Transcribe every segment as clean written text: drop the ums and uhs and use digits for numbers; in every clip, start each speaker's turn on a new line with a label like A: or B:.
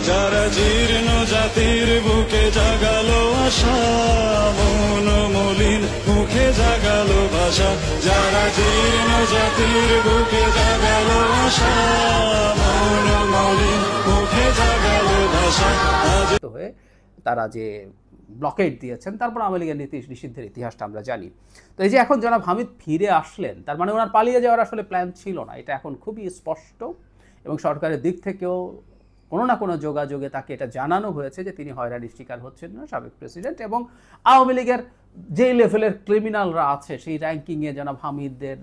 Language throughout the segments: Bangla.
A: যারা জীর্ণ জাতির বুকে জাগালো আশা, মন মলিন মুখে জাগালো ভাষা। যারা জীর্ণ জাতির বুকে জাগালো আশা, মন মলিন মুখে জাগালো ভাষা।
B: হয়ে তারা যে ব্লকেট দিয়েছেন, তারপর আওয়ামী লীগের নীতি নিষিদ্ধের ইতিহাসটা আমরা জানি। তো এই যে এখন জনাব হামিদ ফিরে আসলেন, তার মানে ওনার পালিয়ে যাওয়ার আসলে প্ল্যান ছিল না, এটা এখন খুবই স্পষ্ট। এবং সরকারের দিক থেকেও কোনো না কোনো যোগাযোগে তাকে এটা জানানো হয়েছে যে তিনি হয়রানির শিকার হচ্ছেন না, সাবেক প্রেসিডেন্ট। এবং আওয়ামী লীগের যে লেভেলের ক্রিমিনালরা আছে সেই র্যাঙ্কিংয়ে জনাব হামিদের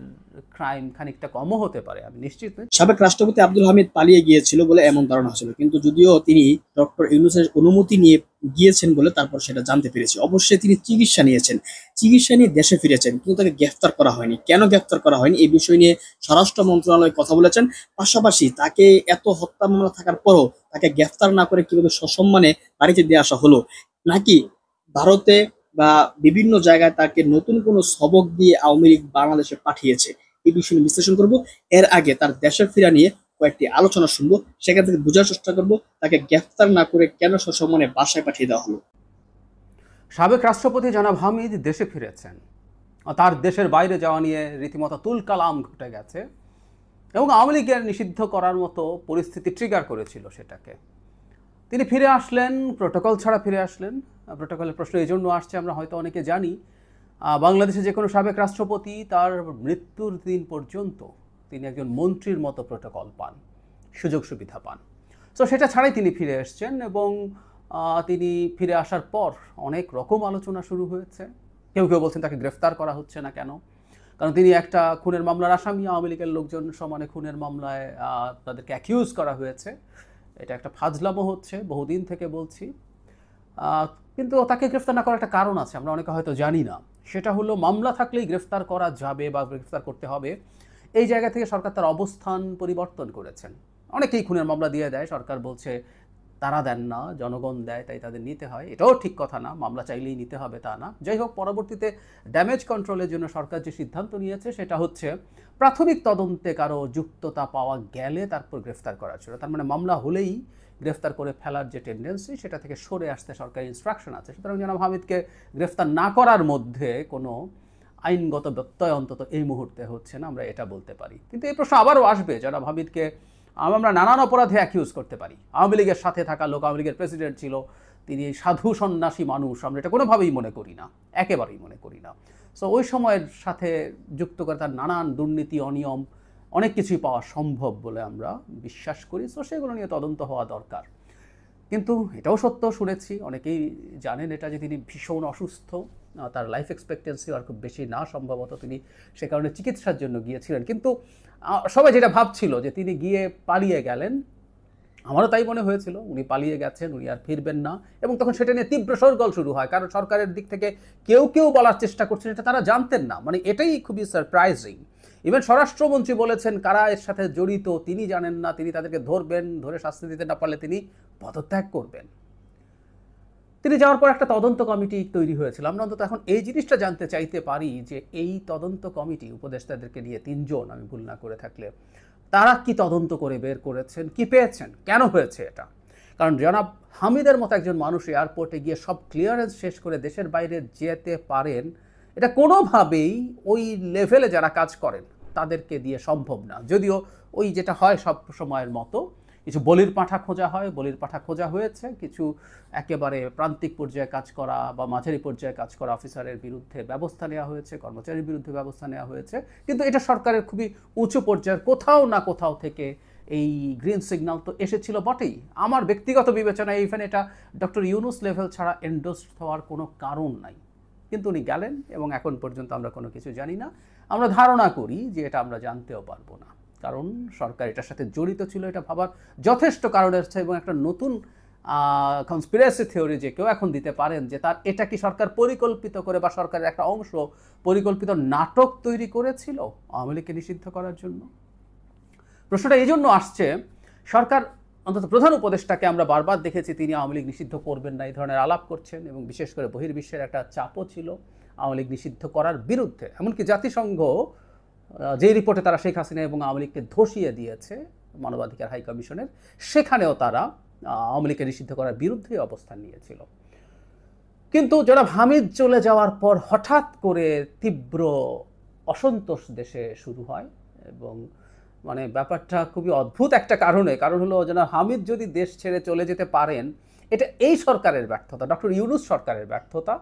B: ক্রাইম খানিকটা কমও হতে পারে, আমি নিশ্চিত নই।
C: সাবেক রাষ্ট্রপতি আব্দুল হামিদ পালিয়ে গিয়েছিল বলে এমন ধারণা ছিল, কিন্তু যদিও তিনি ডক্টর ইউনূসের অনুমতি নিয়ে গিয়েছেন বলে তারপর সেটা জানতে পেরেছি। অবশ্যই তিনি চিকিৎসা নিয়েছেন, চিকিৎসা নিয়ে দেশে ফিরেছেন, কিন্তু তাকে গ্রেফতার করা হয়নি। কেন গ্রেফতার করা হয়নি এই বিষয় নিয়ে স্বরাষ্ট্র মন্ত্রণালয় কথা বলেছেন। পাশাপাশি তাকে এত হত্যা মামলা থাকার পরও তাকে গ্রেফতার না করে কিভাবে সসম্মানে বাড়িতে দিয়ে আসা হলো, নাকি ভারতে বা বিভিন্ন জায়গায় তাকে নতুন কোনো সবক দিয়ে আওয়ামী লীগ বাংলাদেশে পাঠিয়েছে, এই বিষয়ে বিশ্লেষণ করব। এর আগে তার দেশে ফেরা নিয়ে কয়েকটি আলোচনা শুনবো, সেখান থেকে বোঝার চেষ্টা করব তাকে গ্রেফতার না করে কেন সসম্মানে বাসায় পাঠিয়ে দেওয়া হলো।
B: সাবেক রাষ্ট্রপতি জনাব হামিদ দেশে ফিরেছেন, তার দেশের বাইরে যাওয়া নিয়ে রীতিমতো তুলকালাম ঘটে গেছে এবং আওয়ামী লীগের নিষিদ্ধ করার মতো পরিস্থিতি ট্রিগার করেছিল সেটাকে। তিনি ফিরে আসলেন, প্রোটোকল ছাড়া ফিরে আসলেন। প্রোটোকলের প্রশ্ন এই জন্য আসছে, আমরা হয়তো অনেকে জানি বাংলাদেশে যে কোনো সাবেক রাষ্ট্রপতি তার মৃত্যুর দিন পর্যন্ত তিনি একজন মন্ত্রীর মতো প্রোটোকল পান, সুযোগ সুবিধা পান। সো সেটা ছাড়াই তিনি ফিরে এসছেন এবং তিনি ফিরে আসার পর অনেক রকম আলোচনা শুরু হয়েছে। কেউ কেউ বলছেন তাকে গ্রেফতার করা হচ্ছে না কেন, কারণ তিনি একটা খুনের মামলার আসামি। আওয়ামী লীগের লোকজন সমানে খুনের মামলায় তাদেরকে অ্যাকিউজ করা হয়েছে। এটা একটা ফাজলামো হচ্ছে, বহুদিন থেকে বলছি। কিন্তু তাকে গ্রেফতার না করার একটা কারণ আছে, আমরা অনেকে হয়তো জানি না। সেটা হলো মামলা থাকলেই গ্রেফতার করা যাবে বা গ্রেফতার করতে হবে, এই জায়গা থেকে সরকার তার অবস্থান পরিবর্তন করেছেন। অনেকেই খুনের মামলা দিয়ে দেয়, সরকার বলছে তারা দেন না, জনগণ দেয়, তাই তাদের নিতে হয়। এটাও ঠিক কথা না, মামলা চাইলেই নিতে হবে তা না। যাই হোক, পরবর্তীতে ড্যামেজ কন্ট্রোলের জন্য সরকার যে সিদ্ধান্ত নিয়েছে সেটা হচ্ছে প্রাথমিক তদন্তে কারো যুক্ততা পাওয়া গেলে তারপর গ্রেফতার করা ছিল। তার মানে মামলা হলেই গ্রেফতার করে ফেলার যে টেন্ডেন্সি, সেটা থেকে সরে আসতে সরকারি ইনস্ট্রাকশন আছে। সুতরাং জনাব হামিদকে গ্রেফতার না করার মধ্যে কোনো আইনগত ব্যত্যয় অন্তত এই মুহূর্তে হচ্ছে না, আমরা এটা বলতে পারি। কিন্তু এই প্রশ্ন আবারও আসবে, জনাব হামিদকে আমরা নানান অপরাধে অ্যাকিউজ করতে পারি। আওয়ামী লীগের সাথে থাকা লোক, আওয়ামী লীগের প্রেসিডেন্ট ছিল, তিনি সাধু সন্ন্যাসী মানুষ, আমরা এটা কোনোভাবেই মনে করি না, একেবারেই মনে করি না। সো ওই সময়ের সাথে যুক্ত করে তার নানান দুর্নীতি, অনিয়ম, অনেক কিছুই পাওয়া সম্ভব বলে আমরা বিশ্বাস করি। সো সেগুলো নিয়ে তদন্ত হওয়া দরকার। কিন্তু এটাও সত্য, শুনেছি, অনেকেই জানেন এটা, যে তিনি ভীষণ অসুস্থ, তার লাইফ এক্সপেক্টেন্সি আর খুব বেশি না, সম্ভবত তিনি সে কারণে চিকিৎসার জন্য গিয়েছিলেন। কিন্তু সবাই যেটা ভাবছিল যে তিনি গিয়ে পালিয়ে গেলেন, আমারও তাই মনে হয়েছিল, উনি পালিয়ে গেছেন, উনি আর ফিরবেন না। এবং তখন সেটা নিয়ে তীব্র শোরগোল শুরু হয়, কারণ সরকারের দিক থেকে কেউ কেউ বলার চেষ্টা করছেন এটা তারা জানতেন না। মানে এটাই খুবই সারপ্রাইজিং। ইভেন স্বরাষ্ট্রমন্ত্রী বলেছেন কারা এর সাথে জড়িত তিনি জানেন না, তিনি তাদেরকে ধরবেন, ধরে শাস্তি দিতে না পারলে তিনি পদত্যাগ করবেন। তিনি যাওয়ার পর একটা তদন্ত কমিটি তৈরি হয়েছিল। আমরা অন্তত এখন এই জিনিসটা জানতে চাইতে পারি যে এই তদন্ত কমিটি, উপদেষ্টাদেরকে নিয়ে 3 জন, আমি ভুল না করে থাকলে, তারা কি তদন্ত করে বের করেছেন, কি পেয়েছেন, কেন হয়েছে এটা। কারণ জনাব হামিদের মতো একজন মানুষ এয়ারপোর্টে গিয়ে সব ক্লিয়ারেন্স শেষ করে দেশের বাইরে যেতে পারেন, এটা কোনোভাবেই ওই লেভেলে যারা কাজ করেন তাদেরকে দিয়ে সম্ভব না। যদিও ওই যেটা হয় সব সময়ের মতো, কিছু বলির পাঁঠা খোঁজা হয়, বলির পাঁঠা খোঁজা হয়েছে, কিছু একেবারে প্রান্তিক পর্যায়ে কাজ করা বা মাঝারি পর্যায়ে কাজ করা অফিসারের বিরুদ্ধে ব্যবস্থা নেওয়া হয়েছে, কর্মচারীর বিরুদ্ধে ব্যবস্থা নেওয়া হয়েছে। কিন্তু এটা সরকারের খুবই উঁচু পর্যায়ের কোথাও না কোথাও থেকে এই গ্রিন সিগন্যাল তো এসেছিল বটেই। আমার ব্যক্তিগত বিবেচনায় ইভেন এটা ডক্টর ইউনূস লেভেল ছাড়া এন্ডোর্সড হওয়ার কোনো কারণ নাই। কিন্তু উনি গেলেন এবং এখন পর্যন্ত আমরা কোনো কিছু জানি না। আমরা ধারণা করি যে এটা আমরা জানতেও পারবো না, কারণ সরকার এটার সাথে জড়িত ছিল, এটা ভাবার যথেষ্ট কারণ আছে। এবং একটা নতুন কনস্পিরেসি থিওরি যে কেউ এখন দিতে পারেন যে তার এটা কি সরকার পরিকল্পিত করে বা সরকারের একটা অংশ পরিকল্পিত নাটক তৈরি করেছিল আওয়ামী লীগকে নিষিদ্ধ করার জন্য। প্রশ্নটা এই জন্য আসছে, সরকার অন্তত প্রধান উপদেষ্টাকে আমরা বারবার দেখেছি তিনি আওয়ামী লীগ নিষিদ্ধ করবেন না এই ধরনের আলাপ করছেন, এবং বিশেষ করে বহির্বিশ্বের একটা চাপও ছিল আওয়ামী লীগ নিষিদ্ধ করার বিরুদ্ধে। এমনকি জাতিসংঘ যে রিপোর্টে তারা শেখ হাসিনা এবং আওয়ামী লীগকে ধসিয়ে দিয়েছে মানবাধিকার হাই কমিশনের, সেখানেও তারা আওয়ামী লীগকে নিষিদ্ধ করার বিরুদ্ধে অবস্থান নিয়েছিল। কিন্তু জনাব হামিদ চলে যাওয়ার পর হঠাৎ করে তীব্র অসন্তোষ দেশে শুরু হয়, এবং মানে ব্যাপারটা খুবই অদ্ভুত একটা কারণ হলো জনাব হামিদ যদি দেশ ছেড়ে চলে যেতে পারেন, এটা এই সরকারের ব্যর্থতা, ডক্টর ইউনূস সরকারের ব্যর্থতা।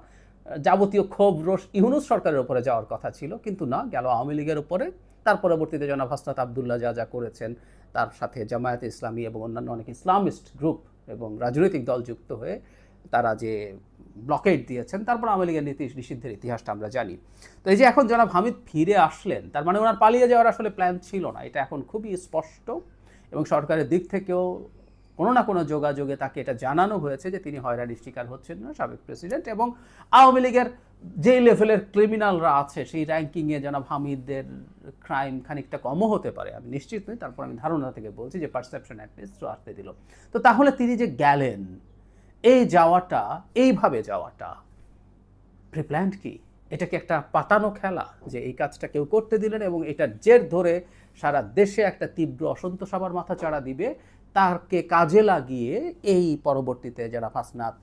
B: যাবতীয় ক্ষোভ রোষ ইউনূস সরকারের উপরে যাওয়ার কথা ছিল, কিন্তু না, গেল আওয়ামী লীগের উপরে। তার পরবর্তীতে জনাব হাসনাত আবদুল্লাহ যা যা করেছেন, তার সাথে জামায়াতে ইসলামী এবং অন্যান্য অনেক ইসলামিস্ট গ্রুপ এবং রাজনৈতিক দল যুক্ত হয়ে তারা যে ব্লকেট দিয়েছেন, তারপর আওয়ামী লীগের নীতি নিষিদ্ধের ইতিহাসটা আমরা জানি। তো এই যে এখন জনাব হামিদ ফিরে আসলেন, তার মানে ওনার পালিয়ে যাওয়ার আসলে প্ল্যান ছিল না, এটা এখন খুবই স্পষ্ট। এবং সরকারের দিক থেকেও কোনো না কোনো যোগাযোগে তাকে এটা জানানো হয়েছে যে তিনি হয়রানির শিকার হচ্ছেন না, সাবেক প্রেসিডেন্ট। এবং আওয়ামী লীগের যে লেভেলের ক্রিমিনালরা আছে সেই র্যাঙ্কিংয়ে জনাব হামিদের ক্রাইম খানিকটা কমও হতে পারে, আমি নিশ্চিত নই, তারপর আমি ধারণা থেকে বলছি যে পারসেপশন অ্যাটলিস্ট আসতে দিল। তো তাহলে তিনি যে গেলেন, এই যাওয়াটা, এইভাবে যাওয়াটা প্রিপ্ল্যান্ড কি? এটা কি একটা পাতানো খেলা যে এই কাজটা কেউ করতে দিলেন এবং এটার জের ধরে সারা দেশে একটা তীব্র অসন্তোষ আবার মাথা চাড়া দিবে, তাকে কাজে লাগিয়ে এই পরবর্তীতে যারা হাসনাত,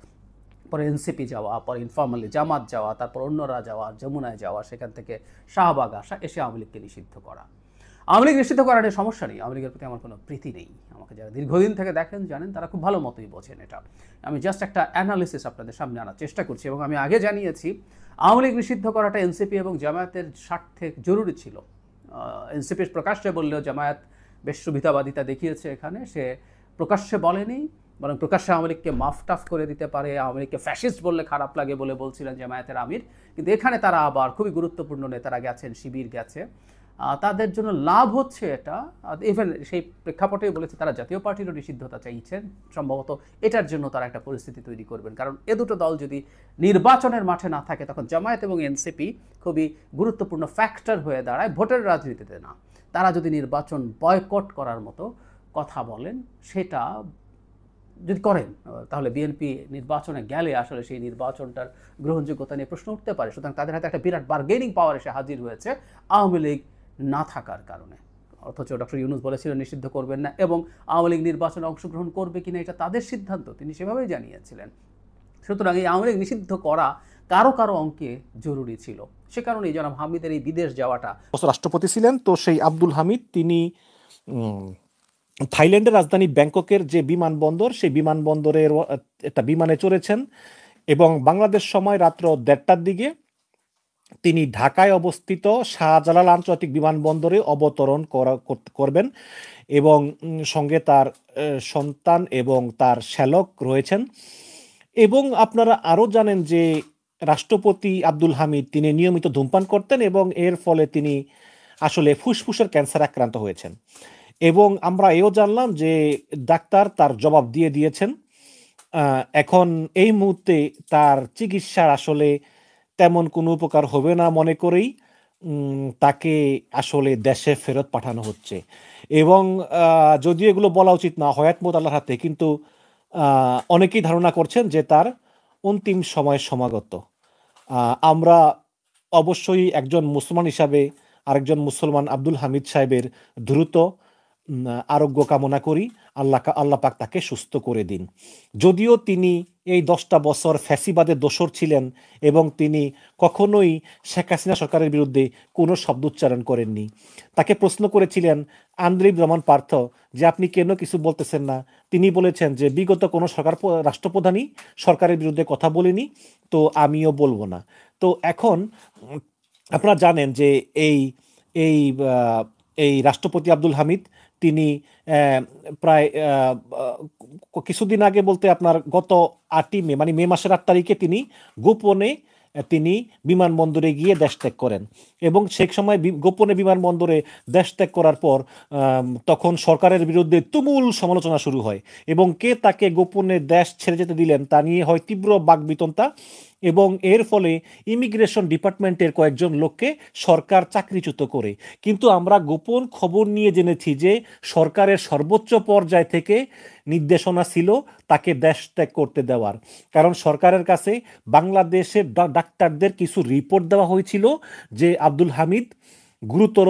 B: পরে এনসিপি যাওয়া, পরে ইনফর্মালি জামাত যাওয়া, তারপর অন্যরা যাওয়া, যমুনায় যাওয়া, সেখান থেকে শাহবাগ আসা, এসে আওয়ামী লীগকে নিষিদ্ধ করা। আওয়ামী লীগ নিষিদ্ধ করার নিয়ে সমস্যা নেই, আওয়ামী লীগের প্রতি আমার কোনো প্রীতি নেই। আমাকে যারা দীর্ঘদিন থেকে দেখেন জানেন, তারা খুব ভালো মতোই বোঝেন এটা। আমি জাস্ট একটা অ্যানালিসিস আপনাদের সামনে আনার চেষ্টা করছি। এবং আমি আগে জানিয়েছি আওয়ামী লীগ নিষিদ্ধ করাটা এনসিপি এবং জামায়াতের স্বার্থে জরুরি ছিল। এনসিপির প্রকাশ্যে বললেও জামায়াত বেশ সুবিধাবাদিতা দেখিয়েছে এখানে, সে প্রকাশ্যে বলেনি, বরং প্রকাশ্যে আওয়ামী লীগকে মাফ টাফ করে দিতে পারে, আওয়ামী লীগকে ফ্যাসিস্ট বললে খারাপ লাগে বলে বলছিলেন জামায়াতের আমির। কিন্তু এখানে তারা আবার খুবই গুরুত্বপূর্ণ নেতারা গেছেন, শিবির গেছে, তাদের জন্য লাভ হচ্ছে এটা। ইভেন সেই প্রেক্ষাপটেই বলেছে তারা জাতীয় পার্টিরও নিষিদ্ধতা চাইছেন, সম্ভবত এটার জন্য তারা একটা পরিস্থিতি তৈরি করবেন। কারণ এ দুটো দল যদি নির্বাচনের মাঠে না থাকে, তখন জামায়াত এবং এনসিপি খুবই গুরুত্বপূর্ণ ফ্যাক্টর হয়ে দাঁড়ায় ভোটের রাজনীতিতে। না, তারা যদি নির্বাচন বয়কট করার মতো কথা বলেন, সেটা যদি করেন, তাহলে বিএনপি নির্বাচনে গেলে আসলে সেই নির্বাচনটার গ্রহণযোগ্যতা নিয়ে প্রশ্ন উঠতে পারে। সুতরাং তাদের হাতে একটা বিরাট বার্গেনিং পাওয়ার এসে হাজির হয়েছে আওয়ামী লীগ না থাকার কারণে। অথচ ডক্টর ইউনূস বলেছিলেন নিষিদ্ধ করবেন না, এবং আওয়ামী লীগ নির্বাচনে অংশগ্রহণ করবে কিনা এটা তাদের সিদ্ধান্ত, তিনি সেভাবেই জানিয়েছিলেন। সুতরাং এই আওয়ামী লীগ নিষিদ্ধ করা কারো কারো অঙ্কে জরুরি ছিল। সে কারণেই জনাব হামিদের এই বিদেশ যাওয়াটা।
D: রাষ্ট্রপতি ছিলেন তো সেই আব্দুল হামিদ, তিনি থাইল্যান্ডের রাজধানী ব্যাংককের যে বিমানবন্দর, সেই বিমানবন্দরের একটা বিমানে চড়েছেন এবং বাংলাদেশ সময় রাত্র 1:30টার দিকে তিনি ঢাকায় অবস্থিত শাহজালাল আন্তর্জাতিক বিমানবন্দরে অবতরণ করবেন এবং সঙ্গে তার সন্তান এবং তার শ্যালক রয়েছেন। এবং আপনারা আরও জানেন যে রাষ্ট্রপতি আব্দুল হামিদ তিনি নিয়মিত ধূমপান করতেন এবং এর ফলে তিনি আসলে ফুসফুসের ক্যান্সার আক্রান্ত হয়েছেন। এবং আমরা এও জানলাম যে ডাক্তার তার জবাব দিয়ে দিয়েছেন। এখন এই মুহূর্তে তার চিকিৎসার আসলে তেমন কোনো উপকার হবে না মনে করেই তাকে আসলে দেশে ফেরত পাঠানো হচ্ছে। এবং যদিও এগুলো বলা উচিত না, হয়াত মত আল্লাহর হাতে, কিন্তু অনেকেই ধারণা করছেন যে তার অন্তিম সময় সমাগত। আমরা অবশ্যই একজন মুসলমান হিসাবে আরেকজন মুসলমান আব্দুল হামিদ সাহেবের দ্রুত আরোগ্য কামনা করি, আল্লাহ পাক তাকে সুস্থ করে দিন। যদিও তিনি এই 10টা বছর ফ্যাসিবাদের দোসর ছিলেন এবং তিনি কখনোই শেখ হাসিনা সরকারের বিরুদ্ধে কোনো শব্দ উচ্চারণ করেননি। তাকে প্রশ্ন করেছিলেন আন্দ্রেই ব্রাহ্মণ পার্থ যে আপনি কেন কিছু বলতেছেন না, তিনি বলেছেন যে বিগত কোনো রাষ্ট্রপ্রধানই সরকারের বিরুদ্ধে কথা বলেনি, তো আমিও বলবো না। তো এখন আপনারা জানেন যে এই রাষ্ট্রপতি আব্দুল হামিদ তিনি প্রায় কিছুদিন আগে বলতে আপনার গত 8ই মে মানে মে মাসের 8 তারিখে তিনি গোপনে তিনি বিমানবন্দরে গিয়ে দেশ ত্যাগ করেন এবং সেই সময় গোপনে বিমানবন্দরে দেশ ত্যাগ করার পর তখন সরকারের বিরুদ্ধে তুমুল সমালোচনা শুরু হয় এবং কে তাকে গোপনে দেশ ছেড়ে যেতে দিলেন তা নিয়ে হয় তীব্র বাকবিতণ্ডা এবং এর ফলে ইমিগ্রেশন ডিপার্টমেন্টের কয়েকজন লোককে সরকার চাকরিচ্যুত করে। কিন্তু আমরা গোপন খবর নিয়ে জেনেছি যে সরকারের সর্বোচ্চ পর্যায় থেকে নির্দেশনা ছিল তাকে দেশ ত্যাগ করতে দেওয়ার, কারণ সরকারের কাছে বাংলাদেশের ডাক্তারদের কিছু রিপোর্ট দেওয়া হয়েছিল যে আব্দুল হামিদ গুরুতর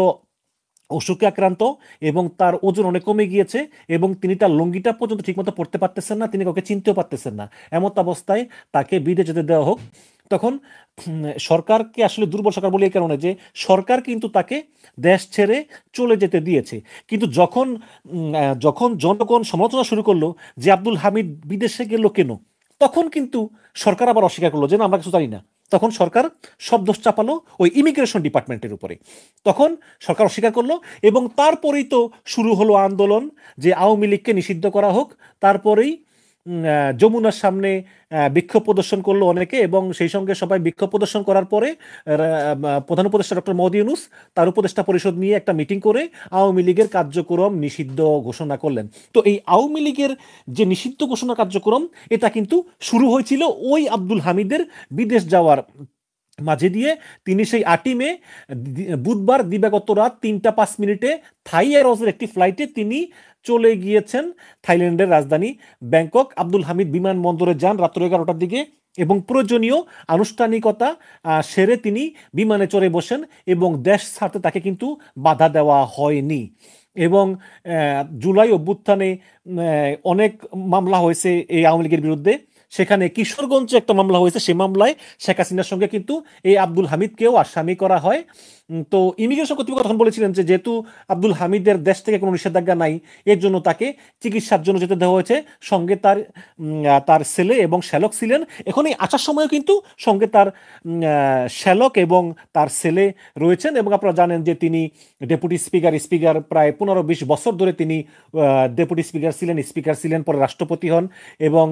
D: অসুখে আক্রান্ত এবং তার ওজন অনেক কমে গিয়েছে এবং তিনি তার লুঙ্গিটা পর্যন্ত ঠিকমতো পড়তে পারতেছেন না, তিনি কাউকে চিনতেও পারতেছেন না। এমত অবস্থায় তাকে বিদেশে যেতে দেওয়া হোক। তখন সরকারকে আসলে দুর্বল সরকার বলি এই কারণে যে সরকার কিন্তু তাকে দেশ ছেড়ে চলে যেতে দিয়েছে, কিন্তু যখন জনগণ সমালোচনা শুরু করলো যে আব্দুল হামিদ বিদেশে গেল কেন, তখন কিন্তু সরকার আবার অস্বীকার করলো যে না, আমরা কিছু জানি না। তখন সরকার সব দোষ চাপালো ওই ইমিগ্রেশন ডিপার্টমেন্টের উপরে। তখন সরকার অস্বীকার করলো এবং তারপরেই তো শুরু হলো আন্দোলন যে আওয়ামী লীগকে নিষিদ্ধ করা হোক। তারপরেই যমুনার সামনে বিক্ষোভ প্রদর্শন করলো অনেকে এবং সেই সঙ্গে সবাই বিক্ষোভ প্রদর্শন করার পরে প্রধান উপদেষ্টা ডক্টর মোহাম্মদ ইউনূস তার উপদেষ্টা পরিষদ নিয়ে একটা মিটিং করে আওয়ামী লীগের কার্যক্রম নিষিদ্ধ ঘোষণা করলেন। তো এই আওয়ামী লীগের যে নিষিদ্ধ ঘোষণা কার্যক্রম, এটা কিন্তু শুরু হয়েছিল ওই আব্দুল হামিদের বিদেশ যাওয়ার মাঝে দিয়ে। তিনি সেই 8ই মে বুধবার দিবাগত রাত 3টা 5 মিনিটে থাই এয়ারওয়েজের একটি ফ্লাইটে তিনি চলে গিয়েছেন থাইল্যান্ডের রাজধানী ব্যাংকক। আব্দুল হামিদ বিমানবন্দরে যান রাত্র 11টার দিকে এবং প্রয়োজনীয় আনুষ্ঠানিকতা সেরে তিনি বিমানে চড়ে বসেন এবং দেশ ছাড়তে তাকে কিন্তু বাধা দেওয়া হয়নি। এবং জুলাই অভ্যুত্থানে অনেক মামলা হয়েছে এই আওয়ামী লীগের বিরুদ্ধে। সেখানে কিশোরগঞ্জে একটা মামলা হয়েছে, সে মামলায় শেখ হাসিনার সঙ্গে কিন্তু এই আব্দুল হামিদকেও আসামি করা হয়। তো ইমিগ্রেশন কর্তৃপক্ষ তখন বলেছিলেন যে যেহেতু আব্দুল হামিদের দেশ থেকে কোনো নিষেধাজ্ঞা নাই, এর জন্য তাকে চিকিৎসার জন্য যেতে দেওয়া হয়েছে। সঙ্গে তার ছেলে এবং শ্যালক ছিলেন। এখন এই আসার সময়ও কিন্তু সঙ্গে তার শ্যালক এবং তার ছেলে রয়েছেন। এবং আপনারা জানেন যে তিনি ডেপুটি স্পিকার প্রায় 15-20 বছর ধরে তিনি ডেপুটি স্পিকার ছিলেন, পরে রাষ্ট্রপতি হন এবং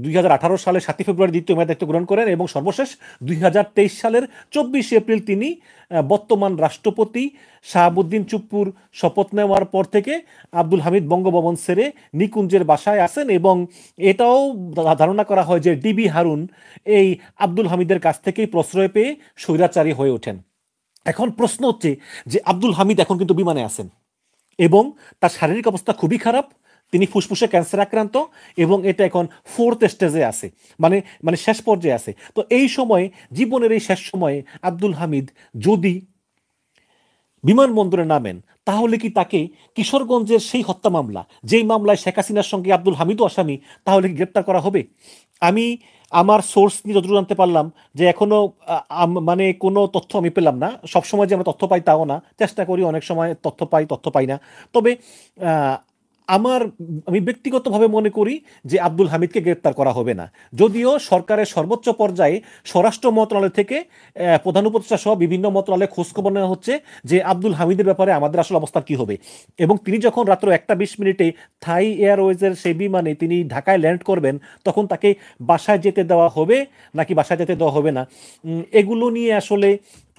D: 2018 সালে 7 ফেব্রুয়ারি দ্বিতীয় মেয়াদে দায়িত্ব গ্রহণ করেন এবং সর্বশেষ 2023 সালের 24 এপ্রিল তিনি বর্তমান রাষ্ট্রপতি শাহাবুদ্দিন চুপ্পুর শপথ নেওয়ার পর থেকে আব্দুল হামিদ বঙ্গভবন ছেড়ে নিকুঞ্জের বাসায় আসেন। এবং এটাও ধারণা করা হয় যে ডিবি হারুন এই আব্দুল হামিদের কাছ থেকেই প্রশ্রয় পেয়ে স্বৈরাচারী হয়ে ওঠেন। এখন প্রশ্ন হচ্ছে যে আব্দুল হামিদ এখন কিন্তু বিমানে আছেন এবং তার শারীরিক অবস্থা খুবই খারাপ। তিনি ফুসফুসে ক্যান্সার আক্রান্ত এবং এটা এখন 4th স্টেজে আছে, মানে শেষ পর্যায়ে আছে। তো এই সময়ে, জীবনের এই শেষ সময়ে আব্দুল হামিদ যদি বিমানবন্দরে নামেন, তাহলে কি তাকে কিশোরগঞ্জের সেই হত্যা মামলা, যেই মামলায় শেখ হাসিনার সঙ্গে আব্দুল হামিদও আসামি, তাহলে কি গ্রেপ্তার করা হবে? আমি আমার সোর্স নিয়ে যতটুকু জানতে পারলাম যে এখনো মানে কোনো তথ্য আমি পেলাম না। সবসময় যে আমরা তথ্য পাই তাও না, চেষ্টা করি, অনেক সময় তথ্য পাই না। তবে আমি ব্যক্তিগতভাবে মনে করি যে আব্দুল হামিদকে গ্রেপ্তার করা হবে না। যদিও সরকারের সর্বোচ্চ পর্যায়ে স্বরাষ্ট্র মন্ত্রণালয় থেকে প্রধান উপদেষ্টা সহ বিভিন্ন মন্ত্রণালয়ে খোঁজখবর নেওয়া হচ্ছে যে আব্দুল হামিদের ব্যাপারে আমাদের আসলে অবস্থা কি হবে। এবং তিনি যখন রাত্র 1টা 20 মিনিটে থাই এয়ারওয়েজের সেই বিমানে তিনি ঢাকায় ল্যান্ড করবেন, তখন তাকে বাসায় যেতে দেওয়া হবে নাকি বাসায় যেতে দেওয়া হবে না, এগুলো নিয়ে আসলে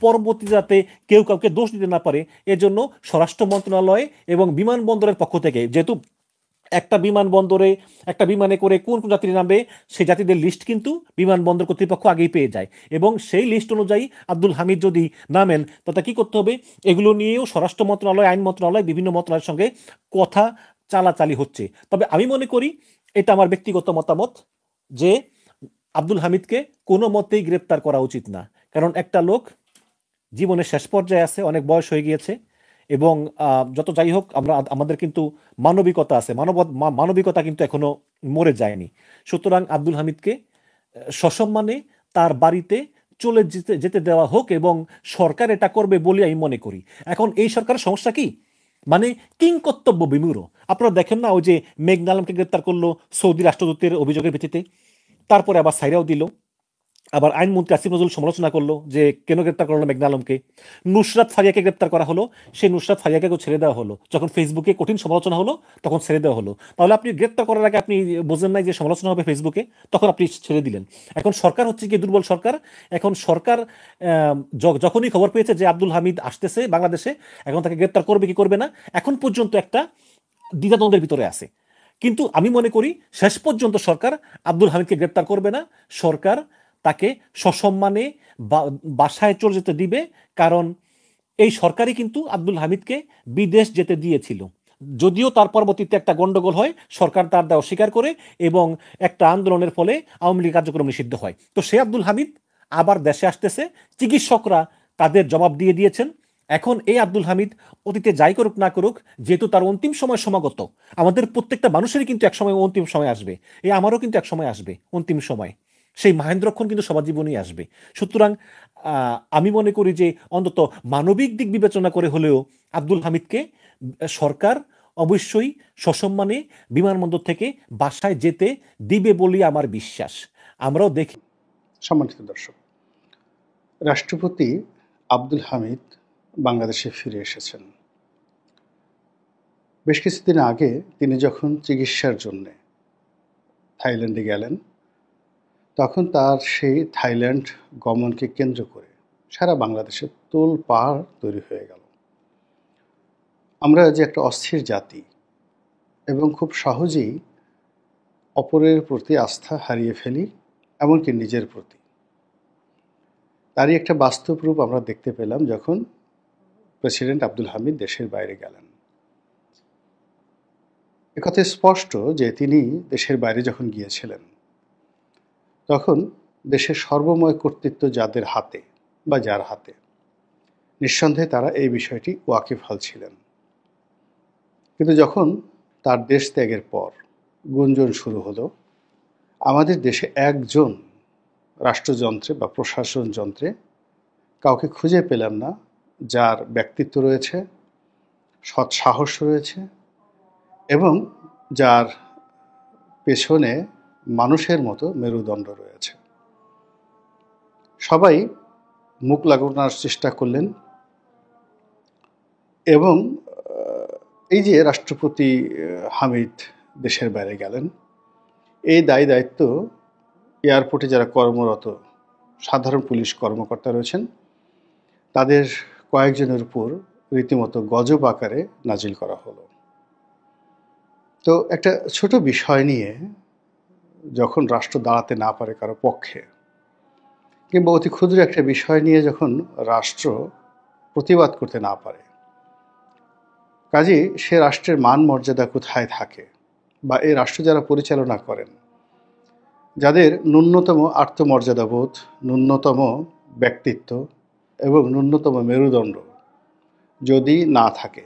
D: পরবর্তী যাতে কেউ কাউকে দোষ দিতে না পারে, এজন্য স্বরাষ্ট্র মন্ত্রণালয় এবং বিমানবন্দরের পক্ষ থেকে, যেহেতু একটা বিমানে করে কোন কোন যাত্রী নামবে সেই যাত্রীদের লিস্ট কিন্তু বিমানবন্দর কর্তৃপক্ষ আগেই পেয়ে যায় এবং সেই লিস্ট অনুযায়ী আব্দুল হামিদ যদি নামেন তাতে কি করতে হবে, এগুলো নিয়েও স্বরাষ্ট্র মন্ত্রণালয়, আইন মন্ত্রণালয়, বিভিন্ন মন্ত্রণালয়ের সঙ্গে কথা চালাচালি হচ্ছে। তবে আমি মনে করি, এটা আমার ব্যক্তিগত মতামত, যে আব্দুল হামিদকে কোনো মতেই গ্রেপ্তার করা উচিত না। কারণ একটা লোক জীবনের শেষ পর্যায়ে আছে, অনেক বয়স হয়ে গিয়েছে এবং যত যাই হোক আমাদের কিন্তু মানবিকতা আছে, মানবিকতা কিন্তু এখনো মরে যায়নি। সুতরাং আব্দুল হামিদকে সসম্মানে তার বাড়িতে চলে যেতে দেওয়া হোক এবং সরকার এটা করবে বলে আমি মনে করি। এখন এই সরকারের সমস্যা কি, মানে কিংকর্তব্য বিমূঢ়। আপনারা দেখেন না, ওই যে মেঘনা আলমকে গ্রেপ্তার করলো সৌদি রাষ্ট্রদূতের অভিযোগের ভিত্তিতে, তারপরে আবার সাইরাও দিল, আবার আইনমন্ত্রী আসিফ নজরুল সমালোচনা করলো যে কেন গ্রেপ্তার করলো মেঘনা আলমকে। নুসরাত ফারিয়াকে গ্রেপ্তার করা হলো, সেই নুসরাত ফারিয়াকেও ছেড়ে দেওয়া হলো। যখন ফেসবুকে কঠিন সমালোচনা হলো তখন ছেড়ে দেওয়া হলো। তাহলে আপনি গ্রেপ্তার করার আগে আপনি বোঝেন নাই যে সমালোচনা হবে ফেসবুকে, তখন আপনি ছেড়ে দিলেন। এখন সরকার হচ্ছে কি দুর্বল সরকার। এখন সরকার যখনই খবর পেয়েছে যে আব্দুল হামিদ আসতেছে বাংলাদেশে, এখন তাকে গ্রেপ্তার করবে কি করবে না, এখন পর্যন্ত একটা দ্বিধাদ্বন্দ্বের ভিতরে আছে। কিন্তু আমি মনে করি শেষ পর্যন্ত সরকার আব্দুল হামিদকে গ্রেপ্তার করবে না, সরকার তাকে সসম্মানে বাসায় চলে যেতে দিবে। কারণ এই সরকারই কিন্তু আব্দুল হামিদকে বিদেশ যেতে দিয়েছিল। যদিও তার পরবর্তীতে একটা গন্ডগোল হয়, সরকার তার দায় অস্বীকার করে এবং একটা আন্দোলনের ফলে আওয়ামী লীগ কার্যক্রম নিষিদ্ধ হয়। তো সে আব্দুল হামিদ আবার দেশে আসতেছে, চিকিৎসকরা তাদের জবাব দিয়ে দিয়েছেন। এখন এই আব্দুল হামিদ অতীতে যাই করুক না করুক, যেহেতু তার অন্তিম সময় সমাগত, আমাদের প্রত্যেকটা মানুষেরই কিন্তু এক সময় অন্তিম সময় আসবে, এই আমারও কিন্তু এক সময় আসবে অন্তিম সময়, সেই মাহেন্দ্রক্ষণ কিন্তু সবার জীবনেই আসবে। সুতরাং আমি মনে করি যে অন্তত মানবিক দিক বিবেচনা করে হলেও আব্দুল হামিদকে সরকার অবশ্যই সসম্মানে বিমানবন্দর থেকে বাসায় যেতে দিবে বলেই আমার বিশ্বাস। আমরাও দেখি।
E: সম্মানিত দর্শক, রাষ্ট্রপতি আব্দুল হামিদ বাংলাদেশে ফিরে এসেছেন। বেশ কিছুদিন আগে তিনি যখন চিকিৎসার জন্য থাইল্যান্ডে গেলেন, তখন তার সেই থাইল্যান্ড গমনকে কেন্দ্র করে সারা বাংলাদেশে তোলপাড় তৈরি হয়ে গেল। আমরা যে একটা অস্থির জাতি এবং খুব সহজেই অপরের প্রতি আস্থা হারিয়ে ফেলি, এমনকি নিজের প্রতি, তারই একটা বাস্তব রূপ আমরা দেখতে পেলাম যখন প্রেসিডেন্ট আব্দুল হামিদ দেশের বাইরে গেলেন। একথা স্পষ্ট যে তিনি দেশের বাইরে যখন গিয়েছিলেন, তখন দেশের সর্বময় কর্তৃত্ব যাদের হাতে বা যার হাতে, নিঃসন্দেহে তারা এই বিষয়টি ওয়াকিবহাল ছিলেন। কিন্তু যখন তার দেশ ত্যাগের পর গুঞ্জন শুরু হলো, আমাদের দেশে একজন রাষ্ট্রযন্ত্রে বা প্রশাসন যন্ত্রে কাউকে খুঁজে পেলাম না যার ব্যক্তিত্ব রয়েছে, সৎ সাহস রয়েছে এবং যার পেছনে মানুষের মতো মেরুদণ্ড রয়েছে। সবাই মুখ লাগানোর চেষ্টা করলেন এবং এই যে রাষ্ট্রপতি হামিদ দেশের বাইরে গেলেন, এই দায়িত্ব এয়ারপোর্টে যারা কর্মরত সাধারণ পুলিশ কর্মকর্তা রয়েছেন, তাদের কয়েকজনের উপর রীতিমতো গজব আকারে নাজিল করা হলো। তো একটা ছোট বিষয় নিয়ে যখন রাষ্ট্র দাঁড়াতে না পারে কারো পক্ষে, কিংবা অতি ক্ষুদ্র একটা বিষয় নিয়ে যখন রাষ্ট্র প্রতিবাদ করতে না পারে, কাজেই সে রাষ্ট্রের মান মর্যাদা কোথায় থাকে? বা এই রাষ্ট্র যারা পরিচালনা করেন, যাদের ন্যূনতম আত্মমর্যাদাবোধ, ন্যূনতম ব্যক্তিত্ব এবং ন্যূনতম মেরুদণ্ড যদি না থাকে,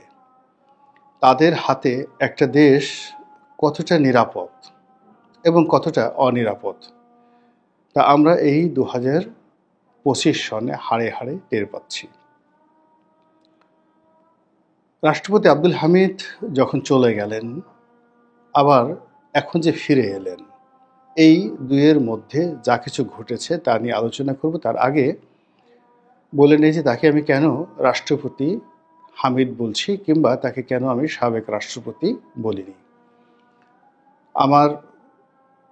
E: তাদের হাতে একটা দেশ কতটা নিরাপদ এবং কতটা অনিরাপদ, তা আমরা এই 2025 সনে হাড়ে হাড়ে টের পাচ্ছি। রাষ্ট্রপতি আব্দুল হামিদ যখন চলে গেলেন, আবার এখন যে ফিরে এলেন, এই দুয়ের মধ্যে যা কিছু ঘটেছে তা নিয়ে আলোচনা করব। তার আগে বলে নেই যে তাকে আমি কেন রাষ্ট্রপতি হামিদ বলছি, কিংবা তাকে কেন আমি সাবেক রাষ্ট্রপতি বলিনি। আমার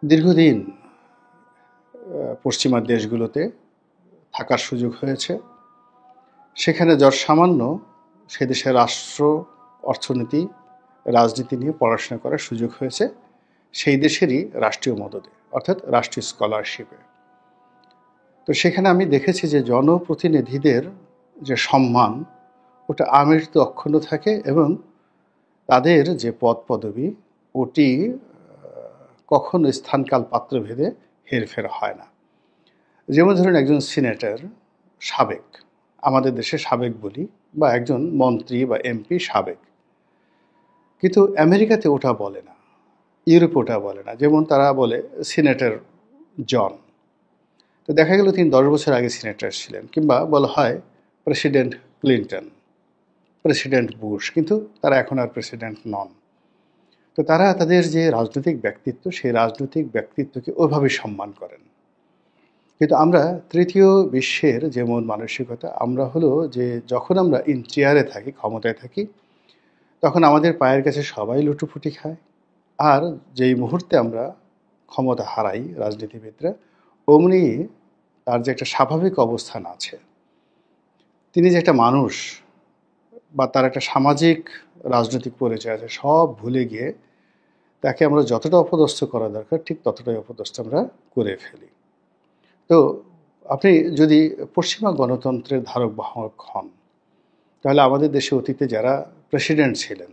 E: দীর্ঘদিন পশ্চিমা দেশগুলোতে থাকার সুযোগ হয়েছে। সেখানে যত সামান্য সে দেশের রাষ্ট্র, অর্থনীতি, রাজনীতি নিয়ে পড়াশোনা করার সুযোগ হয়েছে সেই দেশেরই রাষ্ট্রীয় মদদে, অর্থাৎ রাষ্ট্রীয় স্কলারশিপে। তো সেখানে আমি দেখেছি যে জনপ্রতিনিধিদের যে সম্মান, ওটা আমৃত্যু অক্ষুণ্ণ থাকে এবং তাদের যে পদ পদবি, ওটি কখনো স্থানকাল পাত্রভেদে হেরফের হয় না। যেমন ধরুন একজন সিনেটর সাবেক, আমাদের দেশে সাবেক বলি, বা একজন মন্ত্রী বা এমপি সাবেক, কিন্তু আমেরিকাতে ওটা বলে না, ইউরোপে ওটা বলে না। যেমন তারা বলে সিনেটর জন, তো দেখা গেল তিনি 10 বছর আগে সিনেটর ছিলেন, কিংবা বলা হয় প্রেসিডেন্ট ক্লিন্টন, প্রেসিডেন্ট বুশ, কিন্তু তারা এখন আর প্রেসিডেন্ট নন। তো তারা তাদের যে রাজনৈতিক ব্যক্তিত্ব, সেই রাজনৈতিক ব্যক্তিত্বকে ওইভাবে সম্মান করেন। কিন্তু আমরা তৃতীয় বিশ্বের যেমন মানসিকতা, আমরা হলো যে যখন আমরা চেয়ারে থাকি, ক্ষমতায় থাকি, তখন আমাদের পায়ের কাছে সবাই লুটোপুটি খায়, আর যেই মুহূর্তে আমরা ক্ষমতা হারাই রাজনীতিবিদরা, অমনি তার যে একটা স্বাভাবিক অবস্থান আছে, তিনি যে একটা মানুষ বা তার একটা সামাজিক রাজনৈতিক পরিচয় আছে, সব ভুলে গিয়ে তাকে আমরা যতটা অপদস্থ করা দরকার ঠিক ততটাই অপদস্থ আমরা করে ফেলি। তো আপনি যদি পশ্চিমা গণতন্ত্রের ধারক বাহক হন, তাহলে আমাদের দেশে অতীতে যারা প্রেসিডেন্ট ছিলেন,